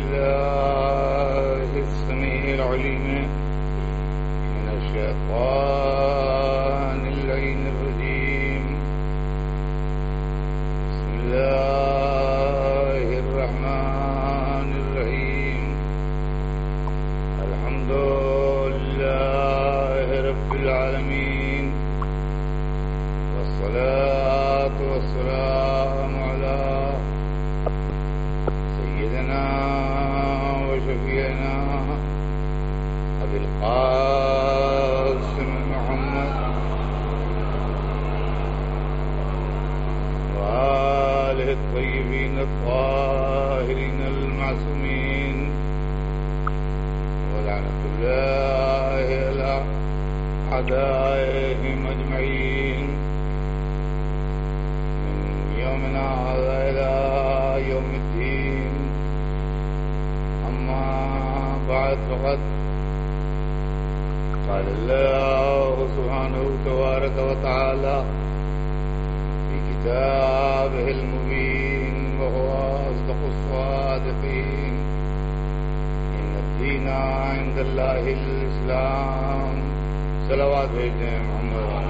بالله السميع العليم من الشيطان اللعين الرجيم. بسم الله الرحمن الرحيم. الحمد لله رب العالمين، والصلاة والسلام على سيدنا وشفيعنا أبي القاسم محمد وآله الطيبين الطاهرين المعصومين، ولعنة الله على أعدائهم أجمعين من يومنا هذا إلى يوم الدين. أما بعد، فقد قال الله سبحانه تبارك وتعالى في كتابه المبين وهو أصدق الصادقين: إن الدين عند الله الإسلام. صلوات بھیجیں محمد.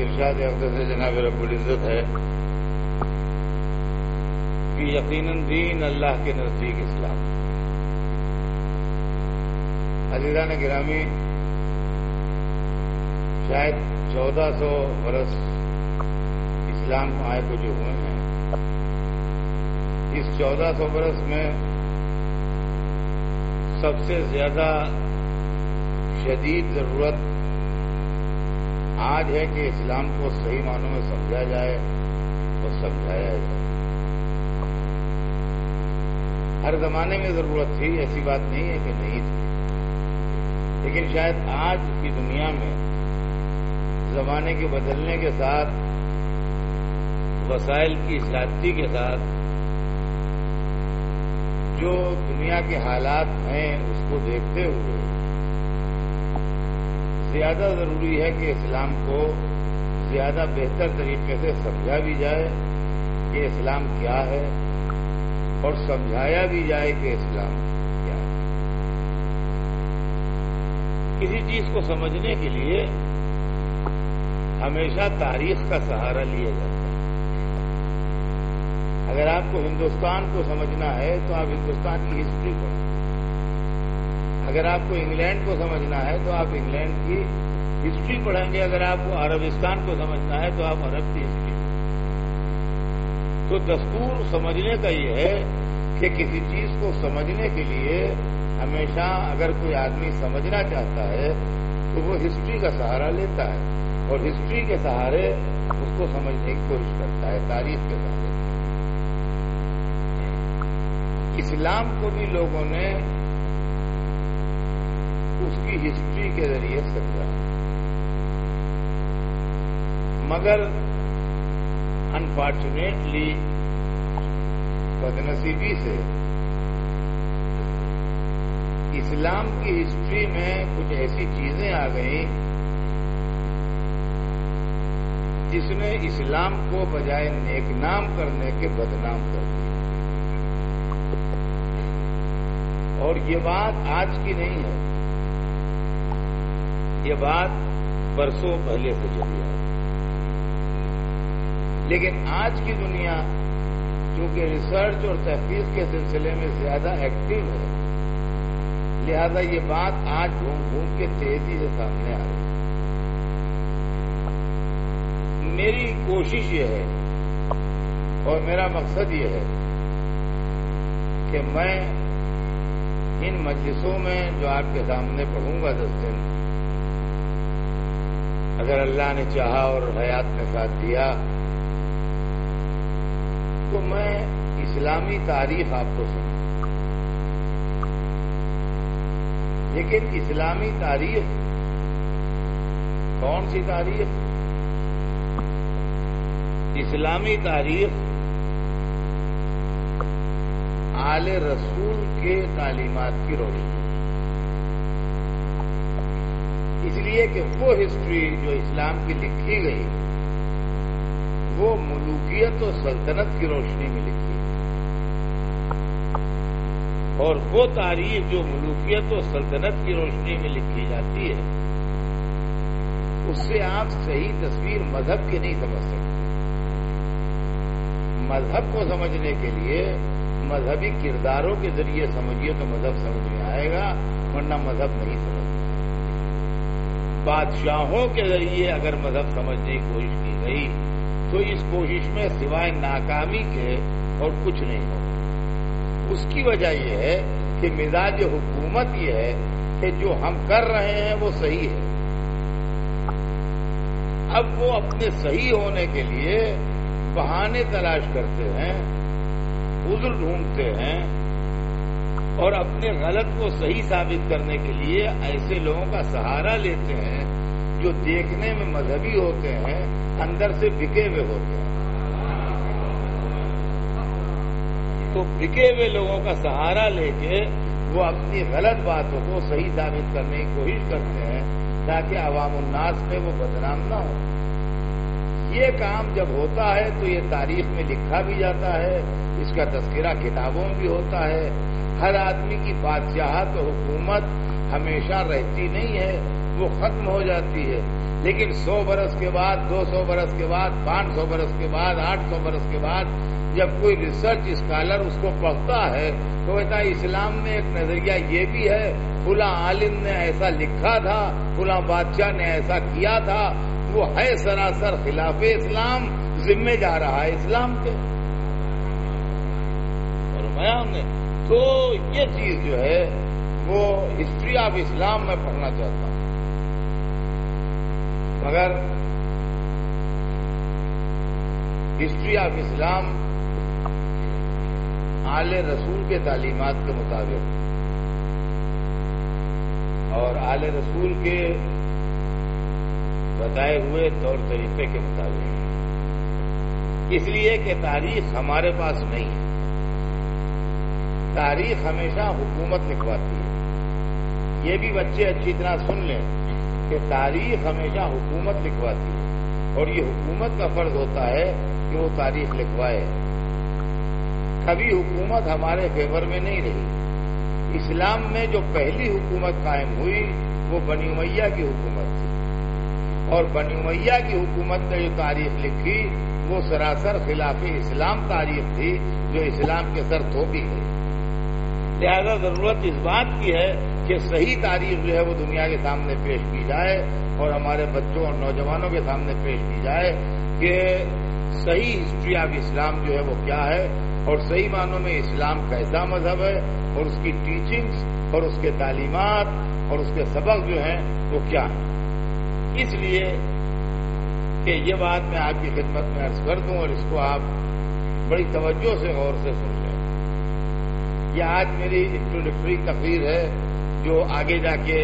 ارشاد اقدس سے جناب رب العزت ہے کہ یقیناً دین اللہ کے نزدیک اسلام. عزیزان گرامی، شاید 1400 برس اسلام آئے کو جو ہوئے ہیں، اس 1400 برس میں سب سے زیادہ شدید ضرورت آج ہے کہ اسلام کو صحیح معنوں میں سمجھا جائے اور سمجھایا جائے. ہر زمانے میں ضرورت تھی، ایسی بات نہیں ہے کہ نہیں تھی، لیکن شاید آج کی دنیا میں زمانے کے بدلنے کے ساتھ، وسائل کی زیادتی کے ساتھ، جو دنیا کے حالات ہیں اس کو دیکھتے ہوئے زیادہ ضروری ہے کہ اسلام کو زیادہ بہتر طریقے سے سمجھا بھی جائے کہ اسلام کیا ہے، اور سمجھایا بھی جائے کہ اسلام کیا ہے. کسی چیز کو سمجھنے کے لیے ہمیشہ تاریخ کا سہارا لیا جاتا ہے. اگر آپ کو ہندوستان کو سمجھنا ہے تو آپ ہندوستان کی ہسٹری پڑھیں. اگر آپ کو انگلینڈ کو سمجھنا ہے تو آپ انگلینڈ کی ہسٹری پڑھیں گے. اگر آپ کو عربستان کو سمجھنا ہے تو آپ عرب کی ہسٹری پڑھیں. تو دستور سمجھنے کا یہ ہے کہ کسی چیز کو سمجھنے کے لیے ہمیشہ اگر کوئی آدمی سمجھنا چاہتا ہے تو وہ ہسٹری کا سہارا لیتا ہے، اور ہسٹری کے سہارے اس کو سمجھنے کی کوشش کرتا ہے، تاریخ کے سہارے. اسلام کو بھی لوگوں نے اس کی ہسٹری کے ذریعے سمجھا، مگر انفارچونیٹلی، بدنصیبی سے، اسلام کی ہسٹری میں کچھ ایسی چیزیں آ گئیں جس نے اسلام کو بجائے نیک نام کرنے کے بدنام کر دیا. اور یہ بات آج کی نہیں ہے، یہ بات برسوں پہلے سے چلی ہے. لیکن آج کی دنیا چونکہ ریسرچ اور تحقیق کے سلسلے میں زیادہ ایکٹیو ہے، لہذا یہ بات آج گھوم گھوم کے تیزی سے سامنے آ رہی ہے. میری کوشش یہ ہے اور میرا مقصد یہ ہے کہ میں ان مجلسوں میں جو آپ کے سامنے پڑھوں گا 10 دن، اگر اللہ نے چاہا اور حیات نے ساتھ دیا تو میں اسلامی تاریخ آپ کو سناؤں. لیکن اسلامی تاریخ کون سی تاریخ؟ اسلامی تاریخ آل رسول کے تعلیمات کی روشنی. اس لیے کہ وہ ہسٹری جو اسلام کی لکھی گئی وہ ملوکیت و سلطنت کی روشنی میں لکھی ہے، اور وہ تاریخ جو ملوکیت و سلطنت کی روشنی میں لکھی جاتی ہے اس سے آپ صحیح تصویر مذہب کی نہیں سمجھ سکتے۔ مذہب کو سمجھنے کے لیے مذہبی کرداروں کے ذریعے سمجھیے تو مذہب سمجھ میں آئے گا، ورنہ مذہب نہیں سمجھ میں آئے گا۔ بادشاہوں کے ذریعے اگر مذہب سمجھنے کی کوشش کی گئی تو اس کوشش میں سوائے ناکامی کے اور کچھ نہیں ہوگا۔ اس کی وجہ یہ ہے کہ مزاج حکومت یہ ہے کہ جو ہم کر رہے ہیں وہ صحیح ہے، اب وہ اپنے صحیح ہونے کے لیے بہانے تلاش کرتے ہیں، عذر ڈھونڈتے ہیں، اور اپنے غلط کو صحیح ثابت کرنے کے لیے ایسے لوگوں کا سہارا لیتے ہیں جو دیکھنے میں مذہبی ہوتے ہیں، اندر سے بکے ہوئے ہوتے ہیں۔ تو بکے ہوئے لوگوں کا سہارا لے کے وہ اپنی غلط باتوں کو صحیح ثابت کرنے کی کوشش کرتے ہیں تاکہ عوام الناس میں وہ بدنام نہ ہو۔ یہ کام جب ہوتا ہے تو یہ تاریخ میں لکھا بھی جاتا ہے، اس کا تذکرہ کتابوں میں بھی ہوتا ہے۔ ہر آدمی کی بادشاہت و حکومت ہمیشہ رہتی نہیں ہے، وہ ختم ہو جاتی ہے، لیکن 100 برس کے بعد، 200 برس کے بعد، 500 برس کے بعد، 800 برس کے بعد جب کوئی ریسرچ اسکالر اس کو پڑھتا ہے تو کہتا ہے اسلام میں ایک نظریہ یہ بھی ہے، فلاں عالم نے ایسا لکھا تھا، فلاں بادشاہ نے ایسا کیا تھا، وہ ہے سراسر خلاف اسلام، ذمے جا رہا ہے اسلام کے۔ فرمایا ہم نے تو یہ چیز جو ہے وہ ہسٹری آف اسلام میں پڑھنا چاہتا ہوں، مگر ہسٹری آف اسلام آل رسول کے تعلیمات کے مطابق اور آل رسول کے بتائے ہوئے طور طریقے کے مطابق، اس لیے کہ تاریخ ہمارے پاس نہیں ہے۔ تاریخ ہمیشہ حکومت لکھواتی ہے، یہ بھی بچے اچھی طرح سن لیں کہ تاریخ ہمیشہ حکومت لکھواتی ہے، اور یہ حکومت کا فرض ہوتا ہے کہ وہ تاریخ لکھوائے۔ کبھی حکومت ہمارے فیور میں نہیں رہی۔ اسلام میں جو پہلی حکومت قائم ہوئی وہ بنی امیہ کی حکومت تھی، اور بنی امیہ کی حکومت نے جو تاریخ لکھی وہ سراسر خلاف اسلام تاریخ تھی جو اسلام کے سر تھوپی گئی۔ لہذا ضرورت اس بات کی ہے کہ صحیح تاریخ جو ہے وہ دنیا کے سامنے پیش کی جائے اور ہمارے بچوں اور نوجوانوں کے سامنے پیش کی جائے کہ صحیح ہسٹری آف اسلام جو ہے وہ کیا ہے، اور صحیح معنوں میں اسلام کیسا مذہب ہے، اور اس کی ٹیچنگز اور اس کے تعلیمات اور اس کے سبق جو ہیں وہ کیا ہیں۔ اس لیے کہ یہ بات میں آپ کی خدمت میں عرض کر دوں اور اس کو آپ بڑی توجہ سے غور سے سن لیں۔ یہ آج میری انٹروڈکٹری تقریر ہے جو آگے جا کے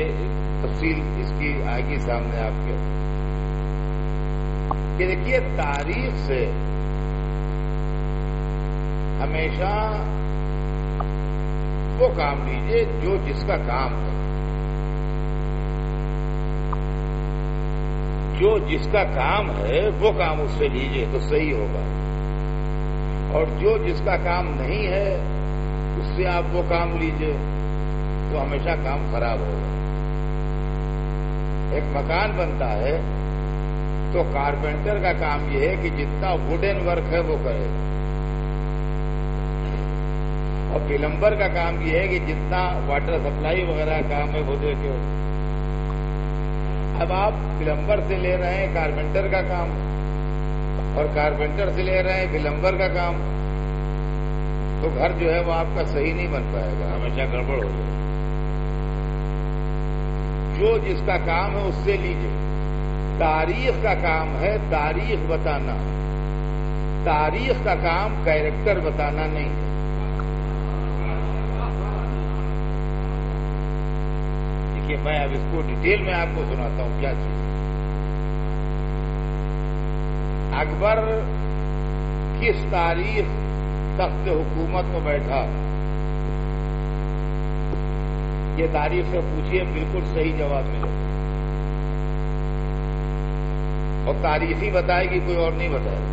تفصیل اس کی آئے گی سامنے آپ کے، کہ دیکھیے تاریخ سے ہمیشہ وہ کام لیجیے جو جس کا کام ہے، جو جس کا کام ہے وہ کام اس سے لیجیے تو صحیح ہوگا، اور جو جس کا کام نہیں ہے اس سے آپ وہ کام لیجیے تو ہمیشہ کام خراب ہوگا۔ ایک مکان بنتا ہے تو کارپینٹر کا کام یہ ہے کہ جتنا ووڈن ورک ہے وہ کرے، اور پلمبر کا کام یہ ہے کہ جتنا واٹر سپلائی وغیرہ کام ہے وہ دیکھے۔ اب آپ پلمبر سے لے رہے ہیں کارپینٹر کا کام، اور کارپینٹر سے لے رہے ہیں پلمبر کا کام، تو گھر جو ہے وہ آپ کا صحیح نہیں بن پائے گا، ہمیشہ گڑبڑ ہو جائے۔ جو جس کا کام ہے اس سے لیجیے۔ تاریخ کا کام ہے تاریخ بتانا، تاریخ کا کام کیریکٹر بتانا نہیں ہے۔ دیکھیے میں اب اس کو ڈیٹیل میں آپ کو سناتا ہوں کیا چیز۔ اکبر کس تاریخ تخت حکومت کو بیٹھا، یہ تاریخ سے پوچھیے، بالکل صحیح جواب ملے گا، اور تاریخ ہی بتائے گی، کوئی اور نہیں بتائے گا۔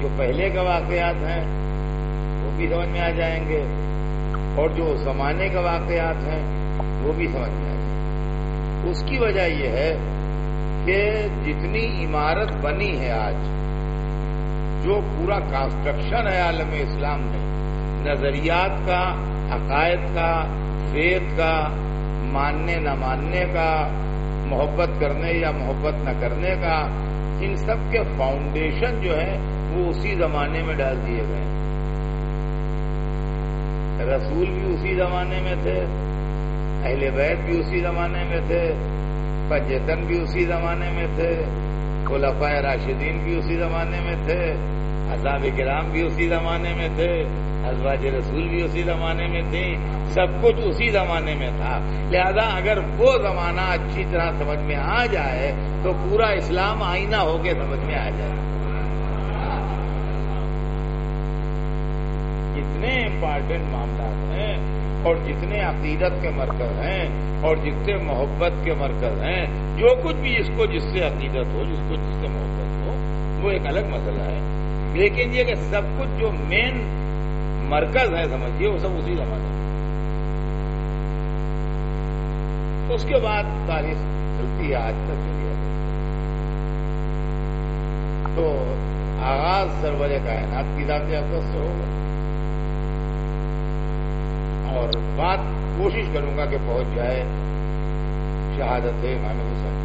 جو پہلے کے واقعات ہیں وہ بھی سمجھ میں آ جائیں گے، اور جو زمانے کے واقعات ہیں وہ بھی سمجھ میں آ جائیں گے۔ اس کی وجہ یہ ہے کہ جتنی عمارت بنی ہے آج، جو پورا کنسٹرکشن ہے عالم اسلام میں، نظریات کا، عقائد کا، فیض کا، ماننے نہ ماننے کا، محبت کرنے یا محبت نہ کرنے کا، ان سب کے فاؤنڈیشن جو ہے وہ اسی زمانے میں ڈال دیے گئے ہیں۔ رسول بھی اسی زمانے میں تھے، اہل بیت بھی اسی زمانے میں تھے، پنجتن بھی اسی زمانے میں تھے، خلفائے راشدین بھی اسی زمانے میں تھے، اصحاب کرام بھی اسی زمانے میں تھے، ازواج رسول بھی اسی زمانے میں تھیں، سب کچھ اسی زمانے میں تھا۔ لہذا اگر وہ زمانہ اچھی طرح سمجھ میں آ جائے تو پورا اسلام آئینہ ہو کے سمجھ میں آ جائے۔ جتنے امپارٹنٹ معاملات ہیں اور جتنے عقیدت کے مرکز ہیں اور جتنے محبت کے مرکز ہیں، جو کچھ بھی جس سے عقیدت ہو، جس سے محبت ہو، وہ ایک الگ مسئلہ ہے، لیکن یہ کہ سب کچھ جو مین مرکز ہے سمجھیے وہ سب اسی زمانے میں۔ اس کے بعد تاریخ چلتی ہے، آج تک چلی ہے۔ تو آغاز سرور کائنات کی ذات اقدس سے ہوگا، اور بات کوشش کروں گا کہ پہنچ جائے شہادت امام حسین۔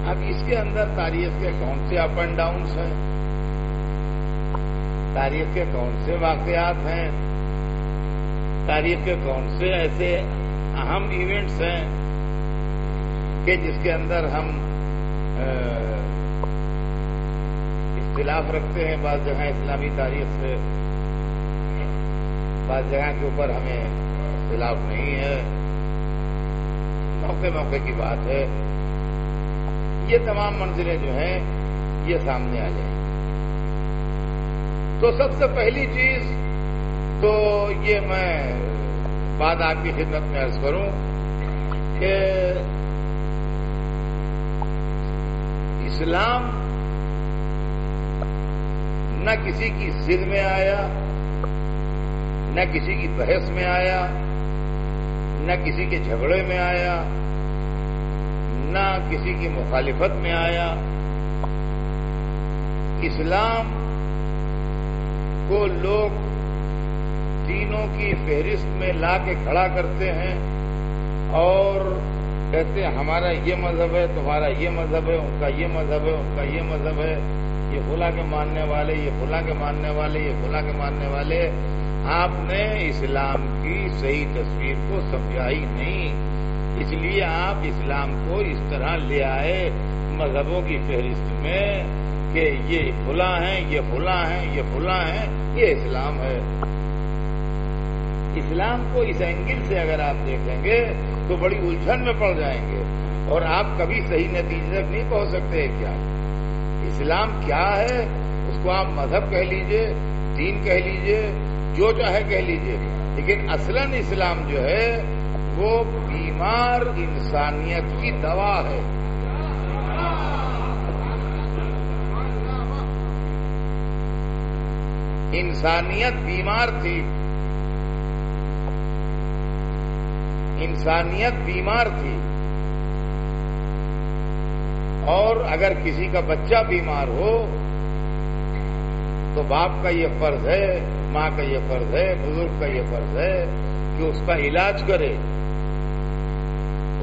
اب اس کے اندر تاریخ کے کون سے اپ اینڈ ڈاؤنس ہیں، تاریخ کے کون سے واقعات ہیں، تاریخ کے کون سے ایسے اہم ایونٹس ہیں کہ جس کے اندر ہم اختلاف رکھتے ہیں، بعض جگہ اسلامی تاریخ سے، بعض جگہ کے اوپر ہمیں اختلاف نہیں ہے، موقع موقع کی بات ہے۔ یہ تمام منزلیں جو ہیں یہ سامنے آ جائیں۔ تو سب سے پہلی چیز تو یہ میں بات آپ کی خدمت میں عرض کروں کہ اسلام نہ کسی کی ضد میں آیا، نہ کسی کی بحث میں آیا، نہ کسی کے جھگڑے میں آیا، نہ کسی کی مخالفت میں آیا۔ اسلام کو لوگ دینوں کی فہرست میں لا کے کھڑا کرتے ہیں اور کہتے ہیں ہمارا یہ مذہب ہے، تمہارا یہ مذہب ہے، ان کا یہ مذہب ہے، ان کا یہ مذہب ہے، یہ فلاں کے ماننے والے، یہ فلاں کے ماننے والے، یہ فلاں کے ماننے والے۔ آپ نے اسلام کی صحیح تصویر کو سمجھا ہی نہیں، اس لیے آپ اسلام کو اس طرح لے آئے مذہبوں کی فہرست میں کہ یہ فلاں ہیں، یہ فلاں ہیں، یہ فلاں ہیں، یہ اسلام ہے۔ اسلام کو اس اینگل سے اگر آپ دیکھیں گے تو بڑی الجھن میں پڑ جائیں گے اور آپ کبھی صحیح نتیجے تک نہیں پہنچ سکتے۔ کیا اسلام کیا ہے؟ اس کو آپ مذہب کہہ لیجئے، دین کہہ لیجئے، جو چاہے کہہ لیجئے، لیکن اصلاً اسلام جو ہے وہ بیمار انسانیت کی دوا ہے۔ انسانیت بیمار تھی، انسانیت بیمار تھی، اور اگر کسی کا بچہ بیمار ہو تو باپ کا یہ فرض ہے، ماں کا یہ فرض ہے، بزرگ کا یہ فرض ہے کہ اس کا علاج کرے،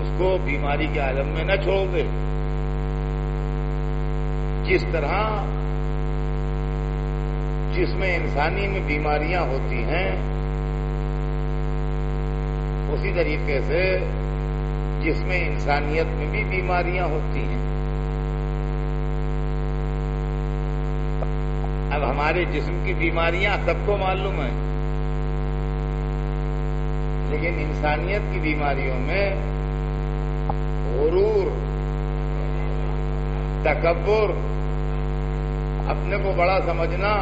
اس کو بیماری کے عالم میں نہ چھوڑ دے۔ جس طرح جس میں انسانی میں بیماریاں ہوتی ہیں، اسی طریقے سے جس میں انسانیت میں بھی بیماریاں ہوتی ہیں۔ اب ہمارے جسم کی بیماریاں سب کو معلوم ہیں، لیکن انسانیت کی بیماریوں میں غرور، تکبر، اپنے کو بڑا سمجھنا،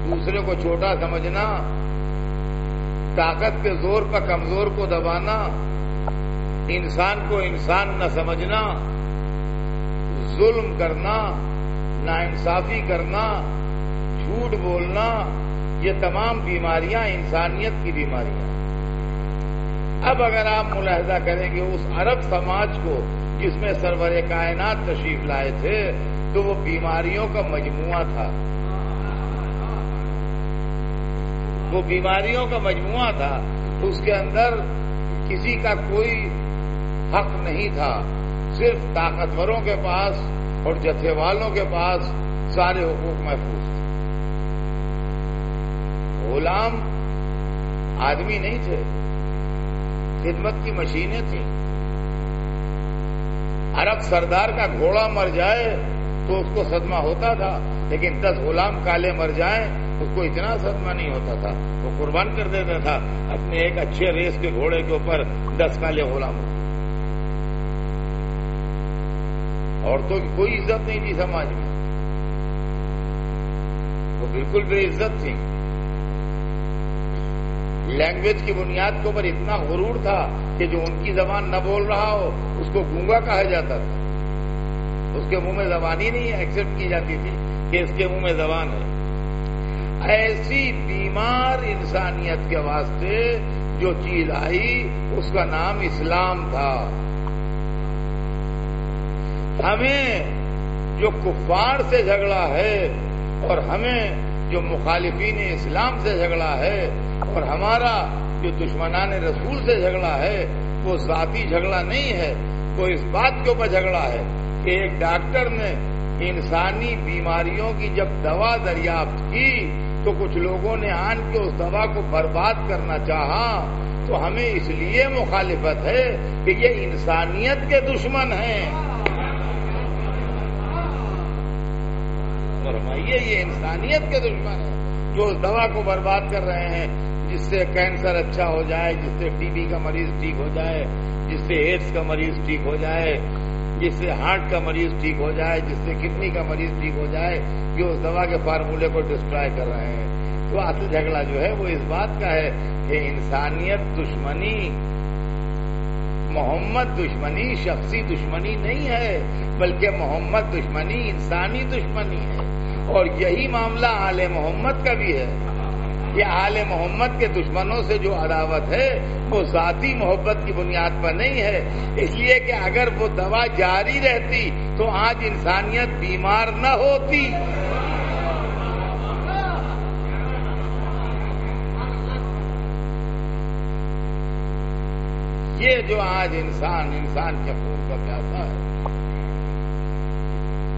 دوسرے کو چھوٹا سمجھنا، طاقت کے زور پر کمزور کو دبانا، انسان کو انسان نہ سمجھنا، ظلم کرنا، ناانصافی کرنا، جھوٹ بولنا، یہ تمام بیماریاں انسانیت کی بیماریاں۔ اب اگر آپ ملاحظہ کریں گے اس عرب سماج کو جس میں سرور کائنات تشریف لائے تھے، تو وہ بیماریوں کا مجموعہ تھا، وہ بیماریوں کا مجموعہ تھا۔ اس کے اندر کسی کا کوئی حق نہیں تھا، صرف طاقتوروں کے پاس اور جتھے والوں کے پاس سارے حقوق محفوظ تھے۔ غلام آدمی نہیں تھے، خدمت کی مشینیں تھیں۔ عرب سردار کا گھوڑا مر جائے تو اس کو صدمہ ہوتا تھا، لیکن 10 غلام کالے مر جائیں اس کو اتنا صدمہ نہیں ہوتا تھا، وہ قربان کر دیتا تھا اپنے ایک اچھے ریس کے گھوڑے کے اوپر 10 کالے غلام۔ عورتوں کی کوئی عزت نہیں تھی سماج میں، وہ بالکل بے عزت تھی۔ لینگویج کی بنیاد کے اوپر اتنا غرور تھا کہ جو ان کی زبان نہ بول رہا ہو اس کو گونگا کہا جاتا تھا، اس کے منہ میں زبان ہی نہیں ایکسپٹ کی جاتی تھی کہ اس کے منہ میں زبان ہے۔ ایسی بیمار انسانیت کے واسطے جو چیز آئی اس کا نام اسلام تھا۔ ہمیں جو کفار سے جھگڑا ہے اور ہمیں جو مخالفین اسلام سے جھگڑا ہے اور ہمارا جو دشمنان رسول سے جھگڑا ہے، وہ ذاتی جھگڑا نہیں ہے، وہ اس بات کے اوپر جھگڑا ہے کہ ایک ڈاکٹر نے انسانی بیماریوں کی جب دوا دریافت کی تو کچھ لوگوں نے آن کے اس دوا کو برباد کرنا چاہا، تو ہمیں اس لیے مخالفت ہے کہ یہ انسانیت کے دشمن ہیں۔ فرمائیے یہ انسانیت کے دشمن ہیں جو اس دوا کو برباد کر رہے ہیں، جس سے کینسر اچھا ہو جائے، جس سے ٹی بی کا مریض ٹھیک ہو جائے، جس سے ایڈز کا مریض ٹھیک ہو جائے، جس سے ہارٹ کا مریض ٹھیک ہو جائے، جس سے کڈنی کا مریض ٹھیک ہو جائے، یہ اس دوا کے فارمولے کو ڈسٹرائے کر رہے ہیں۔ تو اصل جھگڑا جو ہے وہ اس بات کا ہے کہ انسانیت دشمنی، محمد دشمنی شخصی دشمنی نہیں ہے، بلکہ محمد دشمنی انسانی دشمنی ہے۔ اور یہی معاملہ آل محمد کا بھی ہے کہ آل محمد کے دشمنوں سے جو عداوت ہے وہ ذاتی محبت کی بنیاد پر نہیں ہے، اس لیے کہ اگر وہ دوا جاری رہتی تو آج انسانیت بیمار نہ ہوتی۔ یہ جو آج انسان کے خون کا پیاسا ہے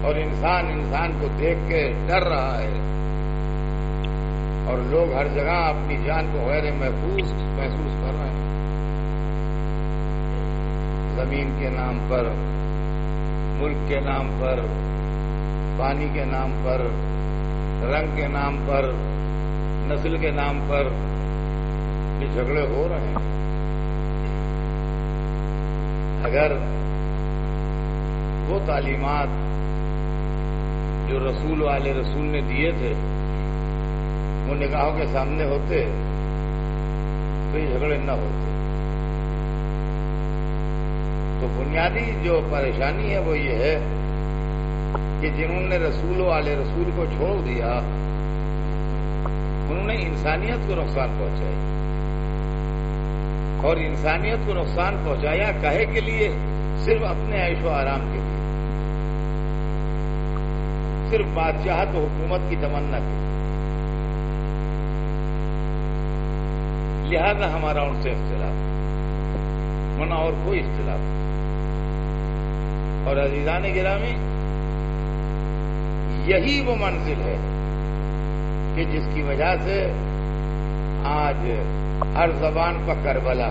اور انسان کو دیکھ کے ڈر رہا ہے، اور لوگ ہر جگہ اپنی جان کو غیر محفوظ محسوس کر رہے ہیں، زمین کے نام پر، ملک کے نام پر، پانی کے نام پر، رنگ کے نام پر، نسل کے نام پر یہ جھگڑے ہو رہے ہیں۔ اگر وہ تعلیمات جو رسول والے رسول نے دیے تھے وہ نگاہوں کے سامنے ہوتے تو یہ جھگڑے نہ ہوتے۔ تو بنیادی جو پریشانی ہے وہ یہ ہے کہ جنہوں نے رسول والے رسول کو چھوڑ دیا انہوں نے انسانیت کو نقصان پہنچائی، اور انسانیت کو نقصان پہنچایا کہے کے لیے؟ صرف اپنے عیش و آرام کے لیے، صرف بادشاہت و حکومت کی تمنا کے لیے۔ لہذا ہمارا ان سے اختلاف، ورنہ اور کوئی اختلاف نہیں۔ اور عزیزان گرامی، یہی وہ منزل ہے کہ جس کی وجہ سے آج ہر زبان پر کربلا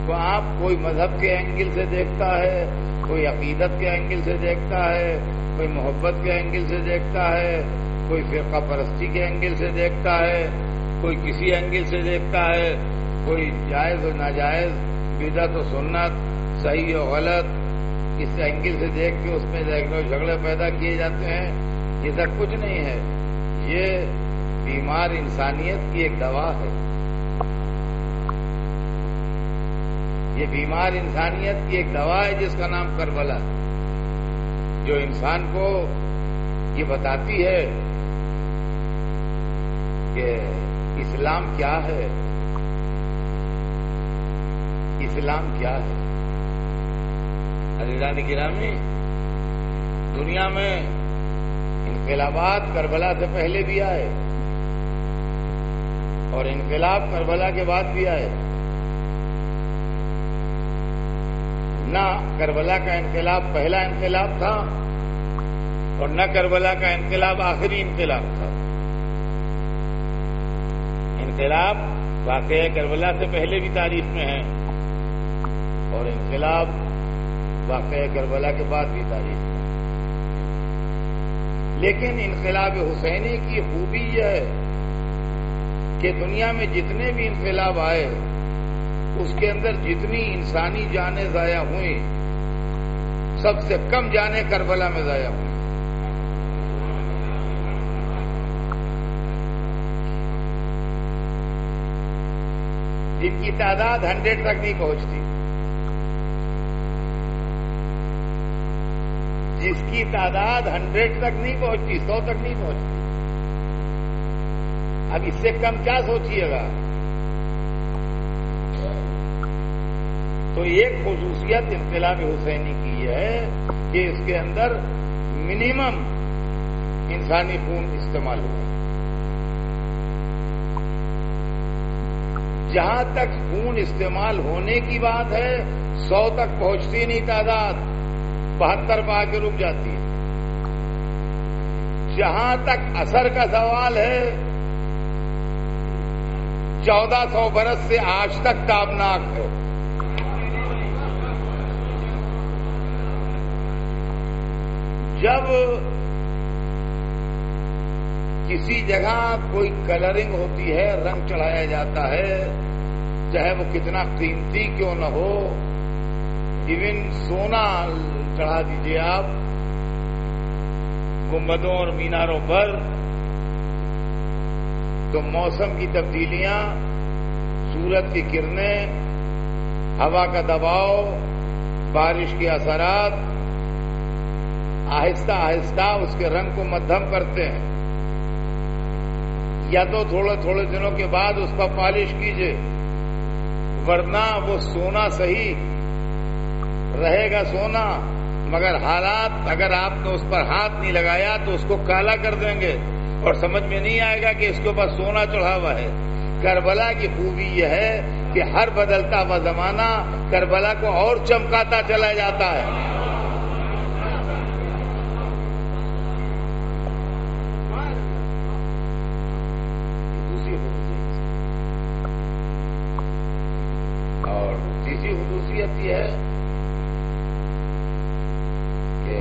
کو آپ کوئی مذہب کے اینگل سے دیکھتا ہے، کوئی عقیدت کے اینگل سے دیکھتا ہے، کوئی محبت کے اینگل سے دیکھتا ہے، کوئی فرقہ پرستی کے اینگل سے دیکھتا ہے، کوئی کسی اینگل سے دیکھتا ہے، کوئی جائز و ناجائز، بدعت و سنت، صحیح و غلط، اس اینگل سے دیکھ کے اس میں جھگڑے پیدا کیے جاتے ہیں۔ یہ سب کچھ نہیں ہے، یہ بیمار انسانیت کی ایک دوا ہے۔ یہ بیمار انسانیت کی ایک دوا ہے جس کا نام کربلا، جو انسان کو یہ بتاتی ہے کہ اسلام کیا ہے، اسلام کیا ہے۔ عزیزان گرامی، دنیا میں انقلابات کربلا سے پہلے بھی آئے اور انقلاب کربلا کے بعد بھی آئے۔ نہ کربلا کا انقلاب پہلا انقلاب تھا اور نہ کربلا کا انقلاب آخری انقلاب تھا۔ انقلاب واقعہ کربلا سے پہلے بھی تاریخ میں ہے اور انقلاب واقعہ کربلا کے بعد بھی تاریخ میں ہے۔ لیکن انقلاب حسینی کی خوبی یہ ہے کہ دنیا میں جتنے بھی انقلاب آئے اس کے اندر جتنی انسانی جانیں ضائع ہوئیں سب سے کم جانیں کربلا میں ضائع ہوئیں۔ جن کی تعداد 100 تک نہیں پہنچتی، جس کی تعداد 100 تک نہیں پہنچتی، 100 تک نہیں پہنچتی، اب اس سے کم کیا سوچیے گا؟ تو ایک خصوصیت انقلاب حسینی کی یہ ہے کہ اس کے اندر منیمم انسانی خون استعمال ہوا۔ جہاں تک خون استعمال ہونے کی بات ہے 100 تک پہنچتی نہیں تعداد، 72 پہ آ کے رک جاتی ہے۔ جہاں تک اثر کا سوال ہے 1400 برس سے آج تک تابناک ہے۔ جب کسی جگہ کوئی کلرنگ ہوتی ہے، رنگ چڑھایا جاتا ہے، چاہے وہ کتنا قیمتی کیوں نہ ہو، ایون سونا چڑھا دیجیے آپ گنبدوں اور میناروں پر، تو موسم کی تبدیلیاں، سورج کی کرنیں، ہوا کا دباؤ، بارش کے اثرات آہستہ آہستہ اس کے رنگ کو مدھم کرتے ہیں۔ یا تو تھوڑے تھوڑے دنوں کے بعد اس کا پالش کیجئے، ورنہ وہ سونا صحیح رہے گا سونا، مگر حالات اگر آپ نے اس پر ہاتھ نہیں لگایا تو اس کو کالا کر دیں گے اور سمجھ میں نہیں آئے گا کہ اس کے اوپر سونا چڑھا ہوا ہے۔ کربلا کی خوبی یہ ہے کہ ہر بدلتا ہوا زمانہ کربلا کو اور چمکاتا چلا جاتا ہے۔ اور تیسری خصوصیت یہ ہے کہ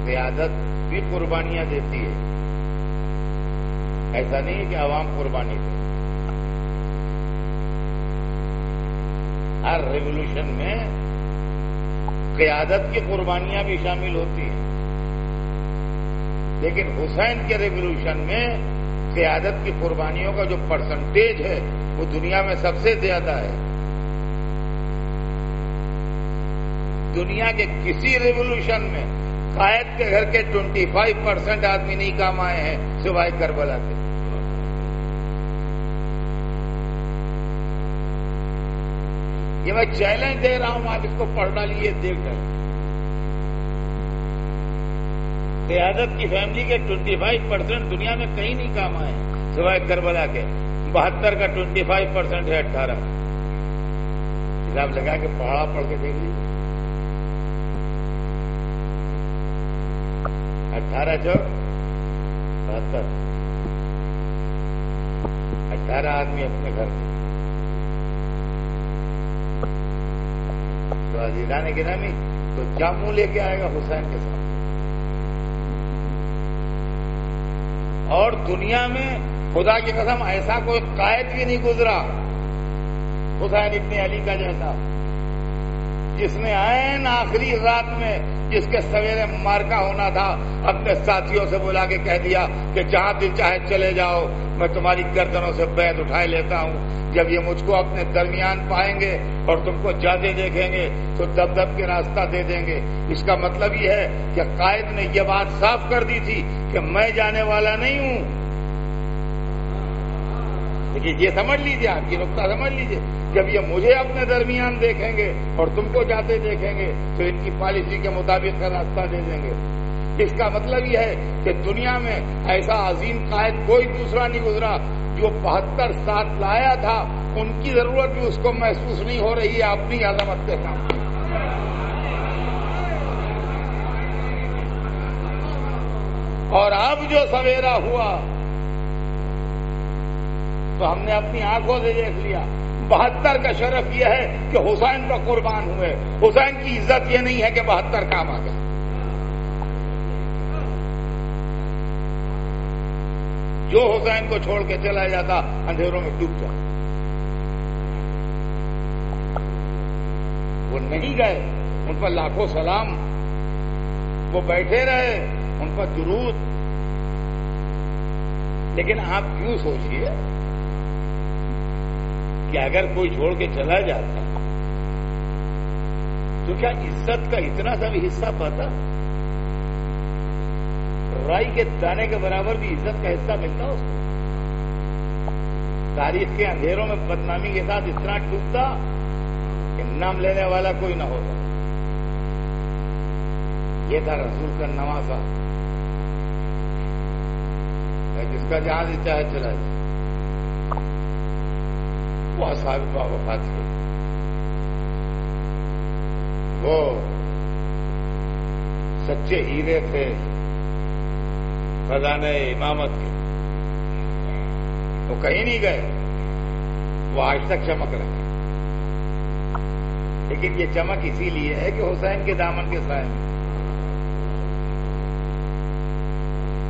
قیادت بھی قربانیاں دیتی ہے، ایسا نہیں ہے کہ عوام قربانی دے۔ ہر ریولوشن میں قیادت کی قربانیاں بھی شامل ہوتی ہیں، لیکن حسین کے ریولوشن میں قیادت کی قربانیوں کا جو پرسنٹیج ہے وہ دنیا میں سب سے زیادہ ہے۔ دنیا کے کسی ریولوشن میں قائد کے گھر کے 25% آدمی نہیں کام آئے ہیں سوائے کربلا کے۔ یہ میں چیلنج دے رہا ہوں، آپ اس کو پڑھ ڈالیے، دیکھ ڈالیے۔ قیادت کی فیملی کے 25% دنیا میں کہیں نہیں کام آئے ہیں سوائے کربلا کے۔ 72 کا 25% ہے 18۔ حساب لگا کے پڑھ کے دیکھ لیجیے، 18 چوک 72، 18 آدمی اپنے گھر میں۔ تو عزیزان گرامی، تو کیا منہ لے کے آئے گا حسین کے ساتھ؟ اور دنیا میں خدا کی قسم ایسا کوئی قائد بھی نہیں گزرا حسین ابن علی کا جیسا، جس نے عین آخری رات میں جس کے سویرے مارکا ہونا تھا اپنے ساتھیوں سے بلا کے کہہ دیا کہ جہاں دل چاہے چلے جاؤ، میں تمہاری گردنوں سے بیعت اٹھائے لیتا ہوں۔ جب یہ مجھ کو اپنے درمیان پائیں گے اور تم کو جاتے دیکھیں گے تو دب دب کے راستہ دے دیں گے۔ اس کا مطلب یہ ہے کہ قائد نے یہ بات صاف کر دی تھی کہ میں جانے والا نہیں ہوں۔ لیکن یہ سمجھ لیجیے، آپ کی نقطہ سمجھ لیجیے، جب یہ مجھے اپنے درمیان دیکھیں گے اور تم کو جاتے دیکھیں گے تو ان کی پالیسی کے مطابق کا راستہ دے دیں گے۔ اس کا مطلب یہ ہے کہ دنیا میں ایسا عظیم قائد کوئی دوسرا نہیں گزرا جو 72 ساتھ لایا تھا، ان کی ضرورت بھی اس کو محسوس نہیں ہو رہی ہے اپنی عظمت کے سامنے۔ اور اب جو سویرا ہوا تو ہم نے اپنی آنکھوں سے دیکھ لیا۔ 72 کا شرف یہ ہے کہ حسین پر قربان ہوئے۔ حسین کی عزت یہ نہیں ہے کہ 72 کام آ گئے۔ جو حسین کو چھوڑ کے چلا جاتا اندھیروں میں ڈوب جاتا۔ وہ نہیں گئے، ان پر لاکھوں سلام، وہ بیٹھے رہے، ان پر درود۔ لیکن آپ کیوں سوچئے کہ اگر کوئی چھوڑ کے چلا جاتا تو کیا عزت کا اتنا سا بھی حصہ پاتا؟ رائی کے دانے کے برابر بھی عزت کا حصہ ملتا اس کو؟ تاریخ کے اندھیروں میں بدنامی کے ساتھ اتنا ڈوبتا کہ نام لینے والا کوئی نہ ہوتا۔ یہ تھا رسول کا نواسا، جس کا جہاں سے چاہے چلا جائے۔ وہ اصحاب وفات کے، وہ سچے ہیرے تھے خزانہ امامت کے، وہ کہیں نہیں گئے، وہ آج تک چمک رہے ہیں۔ لیکن یہ چمک اسی لیے ہے کہ حسین کے دامن کے سائے میں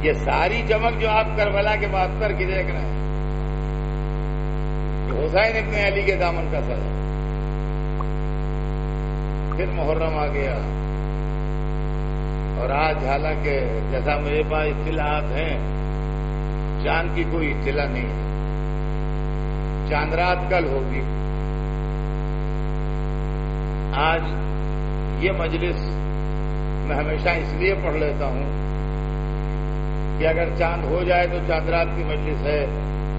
یہ ساری چمک جو آپ کربلا کے 72 کی دیکھ رہے ہیں، یہ حسین ابن علی کے دامن کا سایہ۔ پھر محرم آ گیا، اور آج حالانکہ جیسا میرے پاس اطلاعات ہیں، چاند کی کوئی اطلاع نہیں ہے۔ چاند رات کل ہوگی۔ آج یہ مجلس میں ہمیشہ اس لیے پڑھ لیتا ہوں کہ اگر چاند ہو جائے تو چاند رات کی مجلس ہے،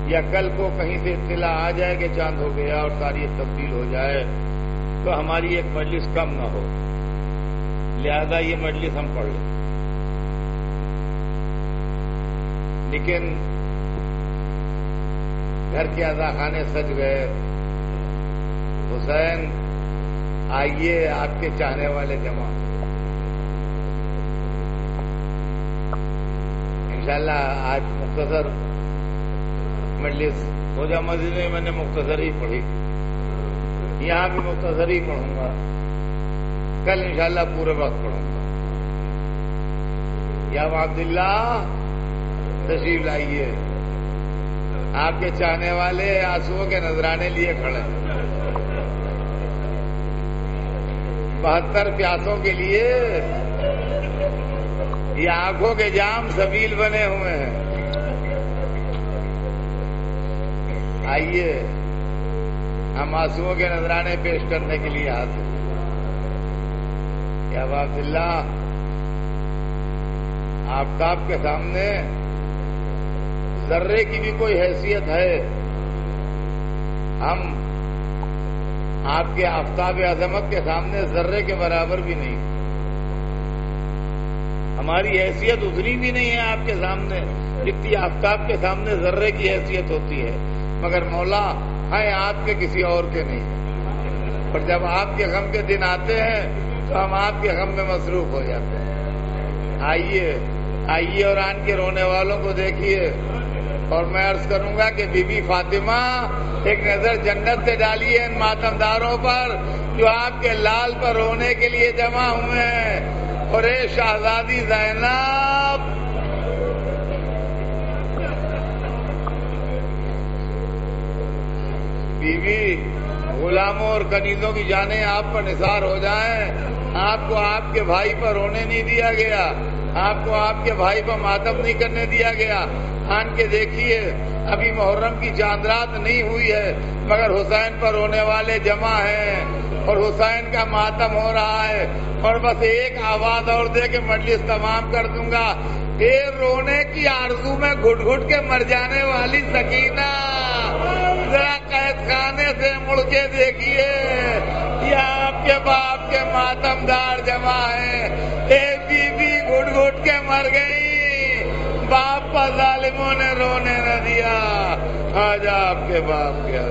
یا کل کو کہیں سے اطلاع آ جائے کہ چاند ہو گیا اور تاریخ تبدیل ہو جائے تو ہماری ایک مجلس کم نہ ہو، لہذا یہ مجلس ہم پڑھ لیں۔ لیکن گھر کے عزاخانے سج گئے۔ حسین آئیے، آپ کے چاہنے والے جمع، انشاءاللہ آج مختصر مجلس ہو جا۔ مسجد میں میں نے مختصر ہی پڑھی، یہاں بھی مختصر ہی پڑھوں گا، کل انشاءاللہ پورے وقت پڑھوں گا۔ یا عبداللہ تشریف لائیے، آپ کے چاہنے والے آنسوؤں کے نذرانے لیے کھڑے ہیں۔ 72 پیاسوں کے لیے یہ آنکھوں کے جام سبیل بنے ہوئے ہیں۔ آئیے، ہم آنسوؤں کے نذرانے پیش کرنے کے لیے حاضر ہیں۔ یا عبداللہ، آفتاب کے سامنے ذرے کی بھی کوئی حیثیت ہے؟ ہم آپ کے آفتاب عظمت کے سامنے ذرے کے برابر بھی نہیں، ہماری حیثیت اتنی بھی نہیں ہے آپ کے سامنے جتنی آفتاب کے سامنے ذرے کی حیثیت ہوتی ہے، مگر مولا ہیں آپ کے، کسی اور کے نہیں۔ اور جب آپ کے غم کے دن آتے ہیں تو ہم آپ کے غم میں مصروف ہو جاتے ہیں۔ آئیے آئیے اور آن کے رونے والوں کو دیکھیے، اور میں عرض کروں گا کہ بی بی فاطمہ ایک نظر جنت سے ڈالیے ان ماتمداروں پر جو آپ کے لال پر رونے کے لیے جمع ہوئے ہیں۔ اور اے شہزادی زینب، بیوی غلاموں اور کنیزوں کی جانیں آپ پر نثار ہو جائیں، آپ کو آپ کے بھائی پر رونے نہیں دیا گیا، آپ کو آپ کے بھائی پر ماتم نہیں کرنے دیا گیا۔ آن کے دیکھیے، ابھی محرم کی چاند رات نہیں ہوئی ہے مگر حسین پر رونے والے جمع ہیں اور حسین کا ماتم ہو رہا ہے۔ اور بس ایک آواز اور دے کے مجلس تمام کر دوں گا، اے رونے کی آرزو میں گھٹ گھٹ کے مر جانے والی سکینہ، ذرا قید خانے سے مڑ کے دیکھیے، یہ آپ کے باپ کے ماتم دار جمع ہیں۔ اے بی بی گھٹ گھٹ کے مر گئی، باپ پر ظالموں نے رونے نہ دیا، آج آپ کے باپ کیا